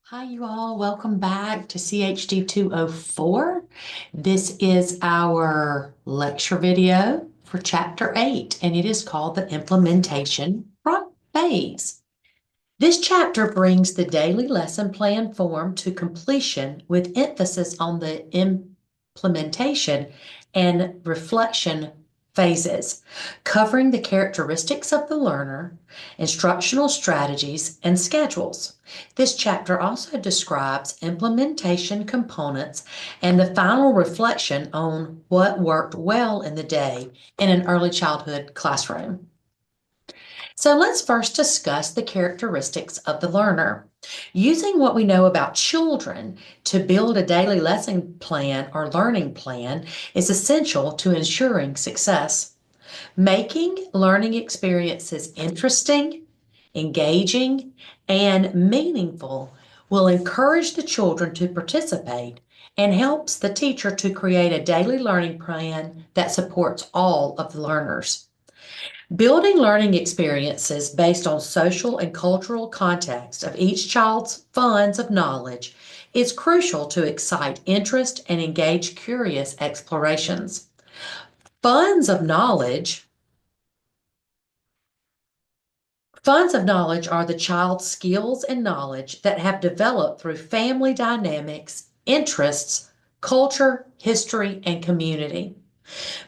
Hi, you all. Welcome back to CHD 204. This is our lecture video for Chapter 8, and it is called the Implementation Phase. This chapter brings the daily lesson plan form to completion with emphasis on the implementation and reflection phases, covering the characteristics of the learner, instructional strategies, and schedules. This chapter also describes implementation components and the final reflection on what worked well in the day in an early childhood classroom. So let's first discuss the characteristics of the learner. Using what we know about children to build a daily lesson plan or learning plan is essential to ensuring success. Making learning experiences interesting, engaging, and meaningful will encourage the children to participate and helps the teacher to create a daily learning plan that supports all of the learners. Building learning experiences based on social and cultural context of each child's funds of knowledge is crucial to excite interest and engage curious explorations. Funds of knowledge Funds of knowledge are the child's skills and knowledge that have developed through family dynamics, interests, culture, history, and community.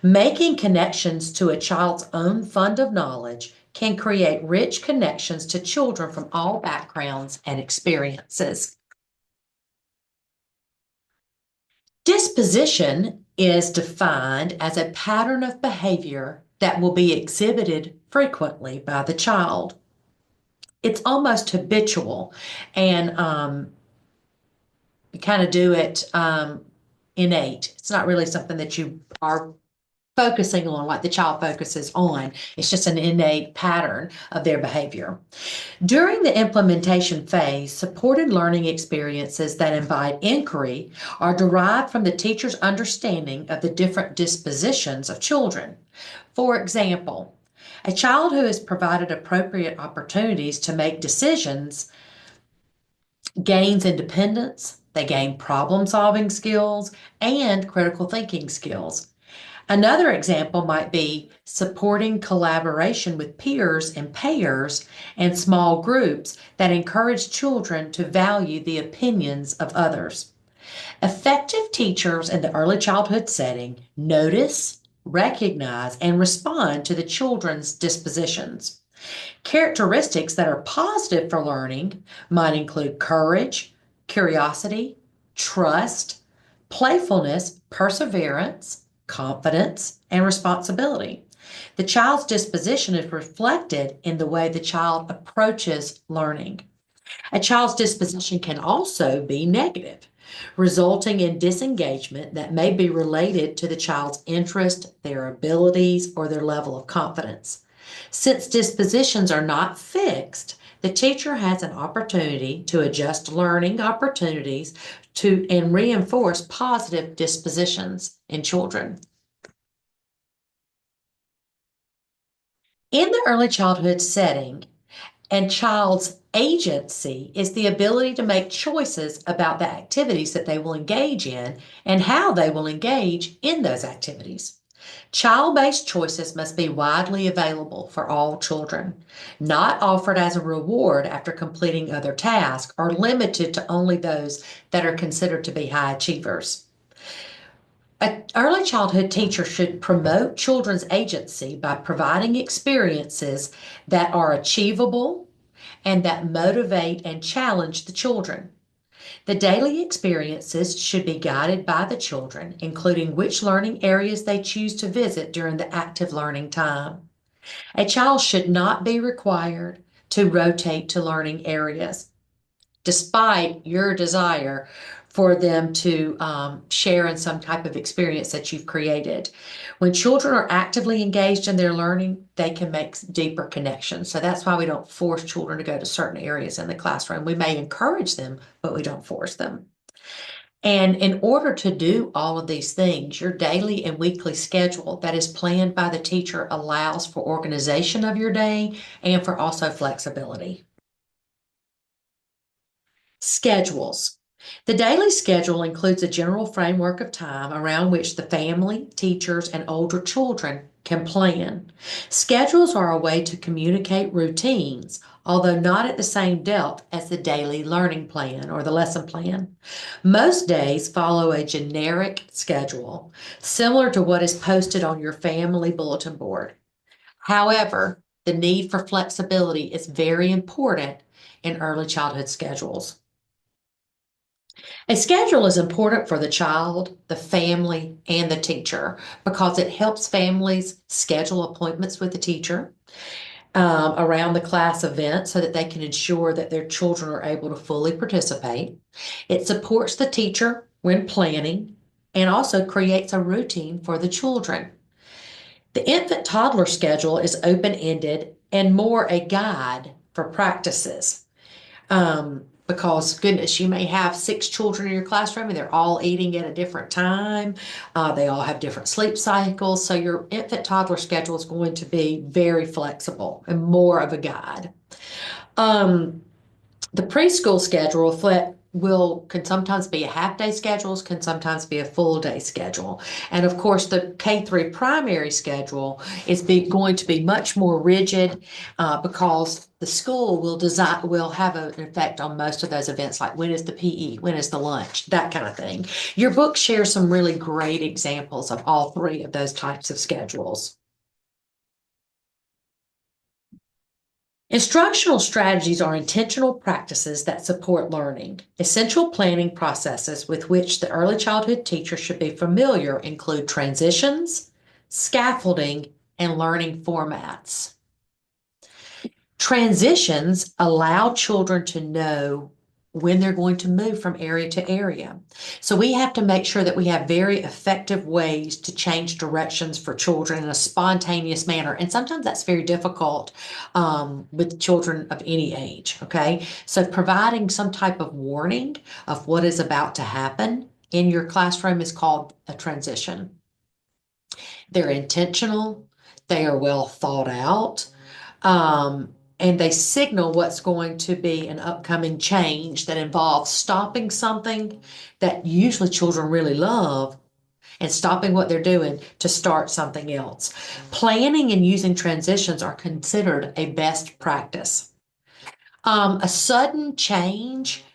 Making connections to a child's own fund of knowledge can create rich connections to children from all backgrounds and experiences. Disposition is defined as a pattern of behavior that will be exhibited frequently by the child. It's almost habitual, and you kind of do it innate. It's not really something that you are focusing on, like the child focuses on. It's just an innate pattern of their behavior. During the implementation phase, supported learning experiences that invite inquiry are derived from the teacher's understanding of the different dispositions of children. For example, a child who is provided appropriate opportunities to make decisions gains independence, they gain problem solving skills, and critical thinking skills. Another example might be supporting collaboration with peers and pairs and small groups that encourage children to value the opinions of others. Effective teachers in the early childhood setting notice, recognize, and respond to the children's dispositions. Characteristics that are positive for learning might include courage, curiosity, trust, playfulness, perseverance, confidence, and responsibility. The child's disposition is reflected in the way the child approaches learning. A child's disposition can also be negative, resulting in disengagement that may be related to the child's interest, their abilities, or their level of confidence. Since dispositions are not fixed, the teacher has an opportunity to adjust learning opportunities and reinforce positive dispositions in children. In the early childhood setting, and child's agency is the ability to make choices about the activities that they will engage in and how they will engage in those activities. Child-based choices must be widely available for all children, not offered as a reward after completing other tasks or limited to only those that are considered to be high achievers. An early childhood teacher should promote children's agency by providing experiences that are achievable and that motivate and challenge the children. The daily experiences should be guided by the children, including which learning areas they choose to visit during the active learning time. A child should not be required to rotate to learning areas, despite your desire for them to share in some type of experience that you've created. When children are actively engaged in their learning, they can make deeper connections. So that's why we don't force children to go to certain areas in the classroom. We may encourage them, but we don't force them. And in order to do all of these things, your daily and weekly schedule that is planned by the teacher allows for organization of your day and for also flexibility. Schedules. The daily schedule includes a general framework of time around which the family, teachers, and older children can plan. Schedules are a way to communicate routines, although not at the same depth as the daily learning plan or the lesson plan. Most days follow a generic schedule, similar to what is posted on your family bulletin board. However, the need for flexibility is very important in early childhood schedules. A schedule is important for the child, the family, and the teacher because it helps families schedule appointments with the teacher around the class event so that they can ensure that their children are able to fully participate. It supports the teacher when planning and also creates a routine for the children. The infant toddler schedule is open-ended and more a guide for practices. Because goodness, you may have 6 children in your classroom and they're all eating at a different time. They all have different sleep cycles. So your infant toddler schedule is going to be very flexible and more of a guide. The preschool schedule can sometimes be a half-day schedule, can sometimes be a full-day schedule. And of course, the K-3 primary schedule is going to be much more rigid because the school will have an effect on most of those events, like when is the PE, when is the lunch, that kind of thing. Your book shares some really great examples of all three of those types of schedules. Instructional strategies are intentional practices that support learning. Essential planning processes with which the early childhood teacher should be familiar include transitions, scaffolding, and learning formats. Transitions allow children to know when they're going to move from area to area. So we have to make sure that we have very effective ways to change directions for children in a spontaneous manner. And sometimes that's very difficult with children of any age, okay? So providing some type of warning of what is about to happen in your classroom is called a transition. They're intentional, they are well thought out. And they signal what's going to be an upcoming change that involves stopping something that usually children really love and stopping what they're doing to start something else. Planning and using transitions are considered a best practice. A sudden change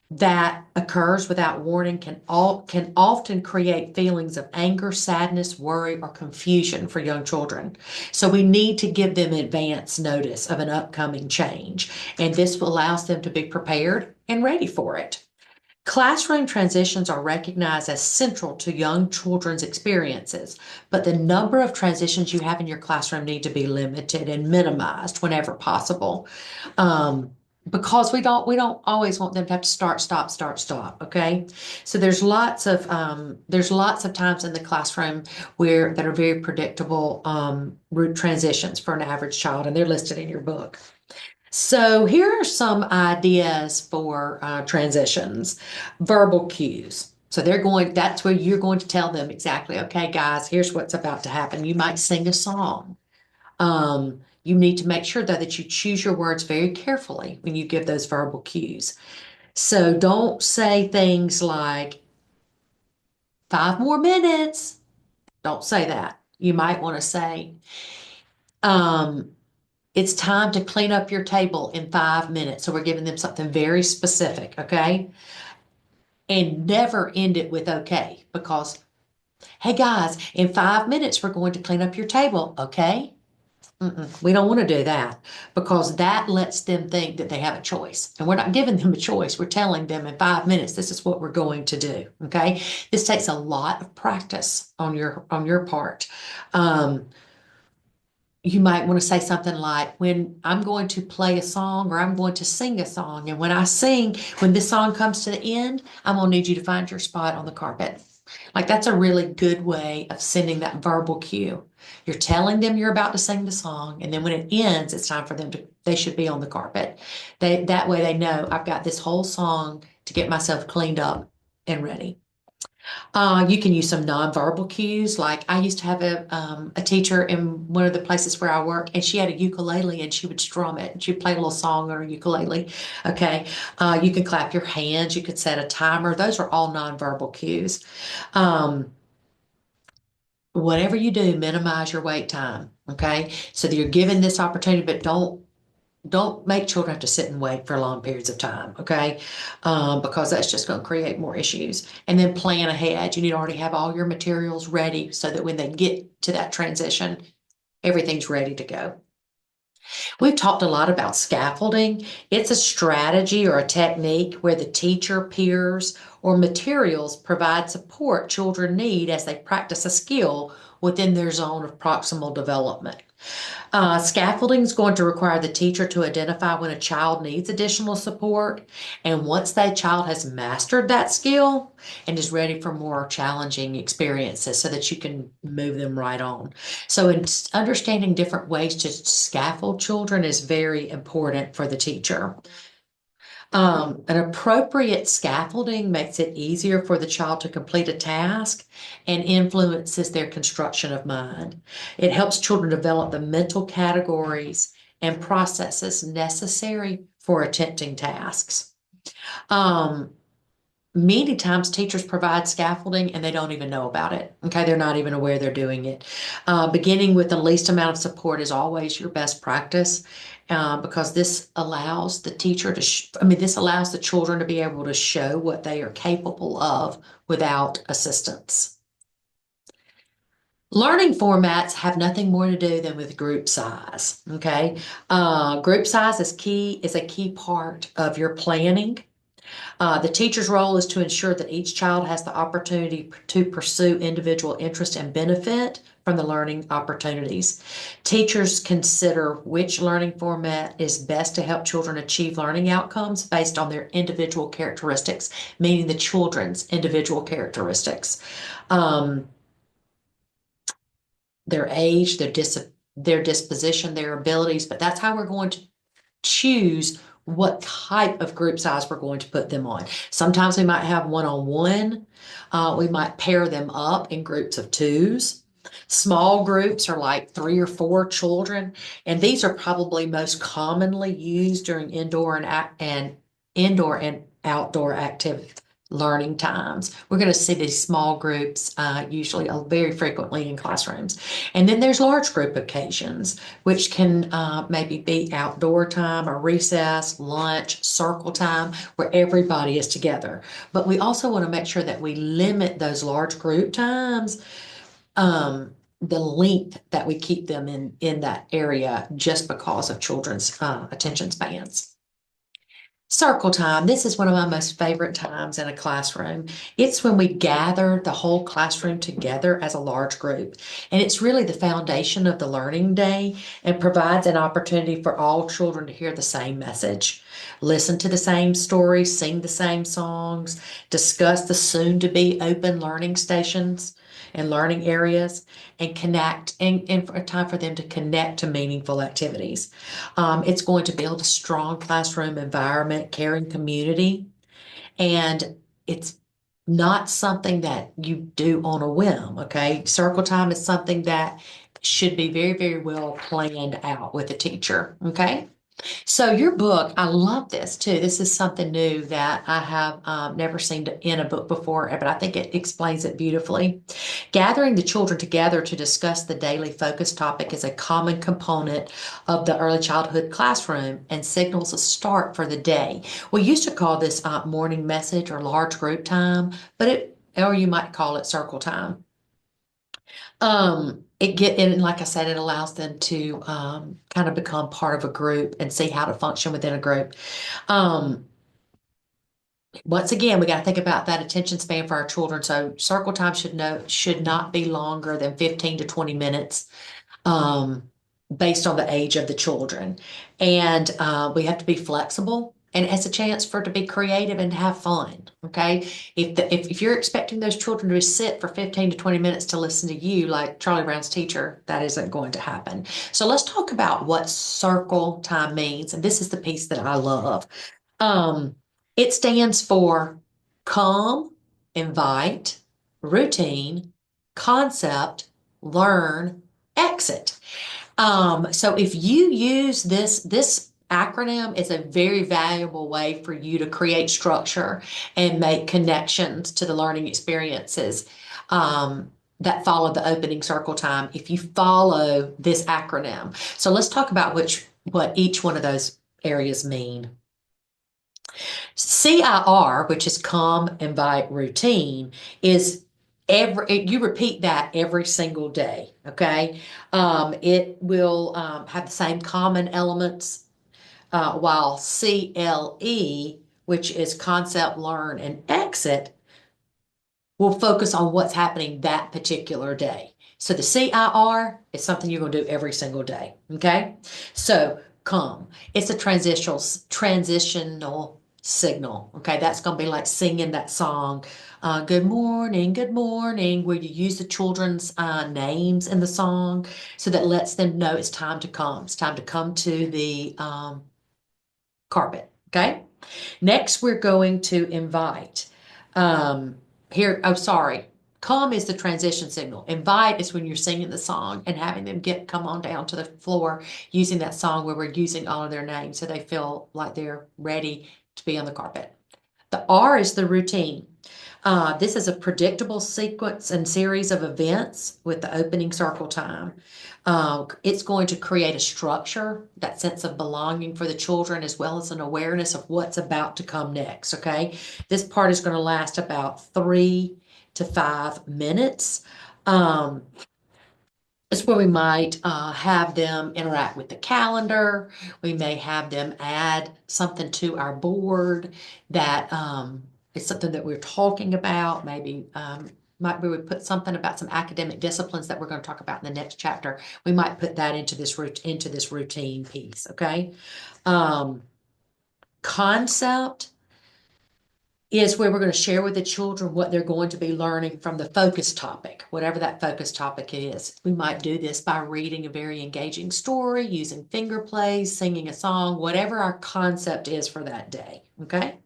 that occurs without warning can often create feelings of anger, sadness, worry, or confusion for young children. So we need to give them advance notice of an upcoming change, and this allows them to be prepared and ready for it. Classroom transitions are recognized as central to young children's experiences, but the number of transitions you have in your classroom need to be limited and minimized whenever possible. Because we don't always want them to have to start, stop. Okay, so there's lots of times in the classroom that are very predictable route transitions for an average child, and they're listed in your book. So here are some ideas for transitions. Verbal cues. So that's where you're going to tell them exactly, okay, guys, here's what's about to happen. You might sing a song. You need to make sure, though, that you choose your words very carefully when you give those verbal cues. So don't say things like 5 more minutes. Don't say that. You might want to say, it's time to clean up your table in 5 minutes. So we're giving them something very specific, okay? And never end it with okay, because, hey guys, in 5 minutes, we're going to clean up your table, okay? We don't want to do that because that lets them think that they have a choice. And we're not giving them a choice. We're telling them in 5 minutes, this is what we're going to do. Okay. This takes a lot of practice on your part. You might want to say something like, when I'm going to play a song or I'm going to sing a song. And when I sing, when this song comes to the end, I'm going to need you to find your spot on the carpet. Like that's a really good way of sending that verbal cue. You're telling them you're about to sing the song, and then when it ends, it's time for them they should be on the carpet. That way they know I've got this whole song to get myself cleaned up and ready. You can use some nonverbal cues. Like I used to have a teacher in one of the places where I work, and she had a ukulele and she would strum it. And she'd play a little song on her ukulele. Okay. You can clap your hands. You could set a timer. Those are all nonverbal cues. Um, Whatever you do, minimize your wait time. Okay. So that you're given this opportunity, but don't make children have to sit and wait for long periods of time, okay? Because that's just going to create more issues. And then plan ahead. You need to already have all your materials ready so that when they get to that transition, everything's ready to go. We've talked a lot about scaffolding. It's a strategy or a technique where the teacher, peers, or materials provide support children need as they practice a skill within their zone of proximal development. Scaffolding is going to require the teacher to identify when a child needs additional support. And once that child has mastered that skill and is ready for more challenging experiences, so that you can move them right on. So, in understanding different ways to scaffold children is very important for the teacher. An appropriate scaffolding makes it easier for the child to complete a task and influences their construction of mind. It helps children develop the mental categories and processes necessary for attempting tasks. Um, Many times teachers provide scaffolding and they don't even know about it. Okay, they're not even aware they're doing it. Beginning with the least amount of support is always your best practice, because this allows the teacher to, this allows the children to be able to show what they are capable of without assistance. Learning formats have nothing more to do than with group size. Okay, group size is a key part of your planning. The teacher's role is to ensure that each child has the opportunity to pursue individual interest and benefit from the learning opportunities. Teachers consider which learning format is best to help children achieve learning outcomes based on their individual characteristics, meaning the children's individual characteristics, um, their age, their disposition, their abilities. But that's how we're going to choose what type of group size we're going to put them on. Sometimes we might have one-on-one. We might pair them up in groups of twos. Small groups are like 3 or 4 children, and these are probably most commonly used during indoor and outdoor activity learning times. We're going to see these small groups usually very frequently in classrooms. And then there's large group occasions, which can maybe be outdoor time or recess, lunch, circle time, where everybody is together. But we also want to make sure that we limit those large group times, the length that we keep them in that area, just because of children's attention spans. Circle time. This is one of my most favorite times in a classroom. It's when we gather the whole classroom together as a large group. And it's really the foundation of the learning day and provides an opportunity for all children to hear the same message, listen to the same stories, sing the same songs, discuss the soon to be open learning stations and learning areas, and connect, and for a time for them to connect to meaningful activities. It's going to build a strong classroom environment, caring community, and it's not something that you do on a whim, okay? Circle time is something that should be very, very well planned out with a teacher, okay? So your book, I love this too. This is something new that I have never seen in a book before, but I think it explains it beautifully. Gathering the children together to discuss the daily focus topic is a common component of the early childhood classroom and signals a start for the day. We used to call this morning message or large group time, or you might call it circle time. And like I said, it allows them to kind of become part of a group and see how to function within a group. Um, Once again, we got to think about that attention span for our children. So circle time should not be longer than 15 to 20 minutes, um, based on the age of the children. And we have to be flexible. And it's a chance for it to be creative and to have fun. Okay. If you're expecting those children to sit for 15 to 20 minutes to listen to you, like Charlie Brown's teacher, that isn't going to happen. So let's talk about what circle time means. And this is the piece that I love. Um, it stands for come, invite, routine, concept, learn, exit. So if you use this acronym is a very valuable way for you to create structure and make connections to the learning experiences that follow the opening circle time if you follow this acronym. So let's talk about what each one of those areas mean. CIR, which is come, invite, routine, is you repeat that every single day. Okay, it will have the same common elements, while CLE, which is concept, learn, and exit, will focus on what's happening that particular day. So the CIR is something you're going to do every single day. Okay, so come. It's a transitional signal. Okay, that's going to be like singing that song, good morning, where you use the children's names in the song, so that lets them know it's time to come. It's time to come to the carpet. Okay. Next, we're going to invite. Here, oh, sorry. Come is the transition signal. Invite is when you're singing the song and having them come on down to the floor using that song where we're using all of their names so they feel like they're ready to be on the carpet. The R is the routine. This is a predictable sequence and series of events with the opening circle time. It's going to create a structure, that sense of belonging for the children, as well as an awareness of what's about to come next. Okay, this part is going to last about 3 to 5 minutes. It's where we might have them interact with the calendar. We may have them add something to our board that is something that we're talking about. Maybe we would put something about some academic disciplines that we're going to talk about in the next chapter. We might put that into this routine piece. Okay, concept is where we're going to share with the children what they're going to be learning from the focus topic, whatever that focus topic is. We might do this by reading a very engaging story, using finger plays, singing a song, whatever our concept is for that day. Okay.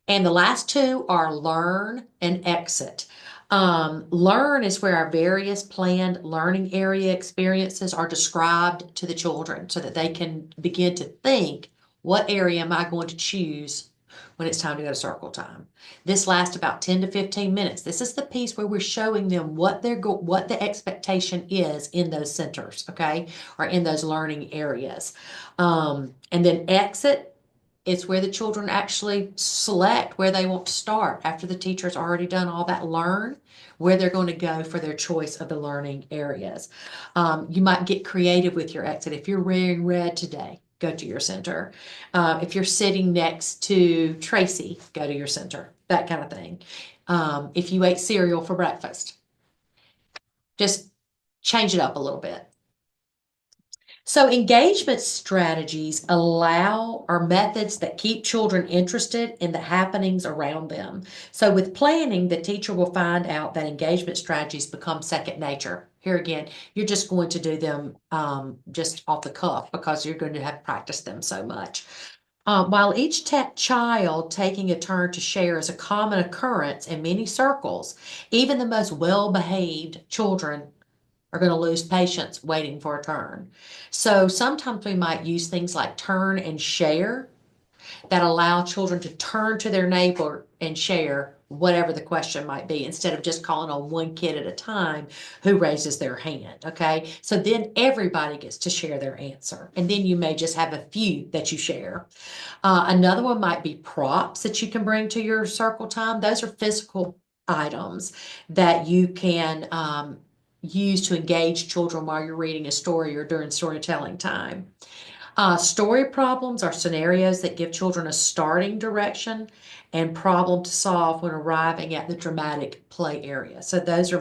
And the last two are learn and exit. Learn is where our various planned learning area experiences are described to the children so that they can begin to think, what area am I going to choose when it's time to go to circle time? This lasts about 10 to 15 minutes. This is the piece where we're showing them what the expectation is in those centers, okay, or in those learning areas. And then exit, it's where the children actually select where they want to start after the teacher's already done all that learn, where they're going to go for their choice of the learning areas. You might get creative with your exit. If you're wearing red today, go to your center. If you're sitting next to Tracy, go to your center, that kind of thing. If you ate cereal for breakfast, just change it up a little bit. So engagement strategies are methods that keep children interested in the happenings around them. So with planning, the teacher will find out that engagement strategies become second nature. Here again, you're just going to do them just off the cuff because you're going to have practiced them so much. While each child taking a turn to share is a common occurrence in many circles, even the most well-behaved children are going to lose patience waiting for a turn. So sometimes we might use things like turn and share that allow children to turn to their neighbor and share whatever the question might be, instead of just calling on one kid at a time who raises their hand. Okay, so then everybody gets to share their answer, and then you may just have a few that you share. Another one might be props that you can bring to your circle time. Those are physical items that you can use to engage children while you're reading a story or during storytelling time. Story problems are scenarios that give children a starting direction and problem to solve when arriving at the dramatic play area. So those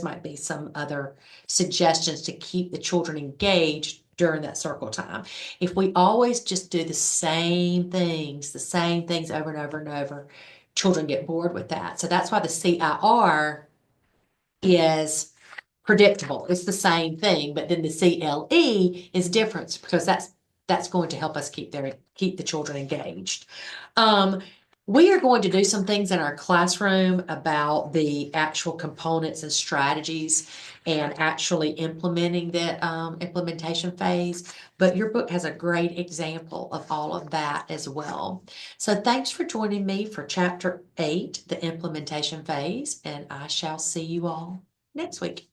might be some other suggestions to keep the children engaged during that circle time. If we always just do the same things over and over and over, children get bored with that. So that's why the CIR is predictable. It's the same thing, but then the CLE is different because that's going to help us keep the children engaged. We are going to do some things in our classroom about the actual components and strategies and actually implementing that implementation phase. But your book has a great example of all of that as well. So thanks for joining me for Chapter 8, the implementation phase, and I shall see you all next week.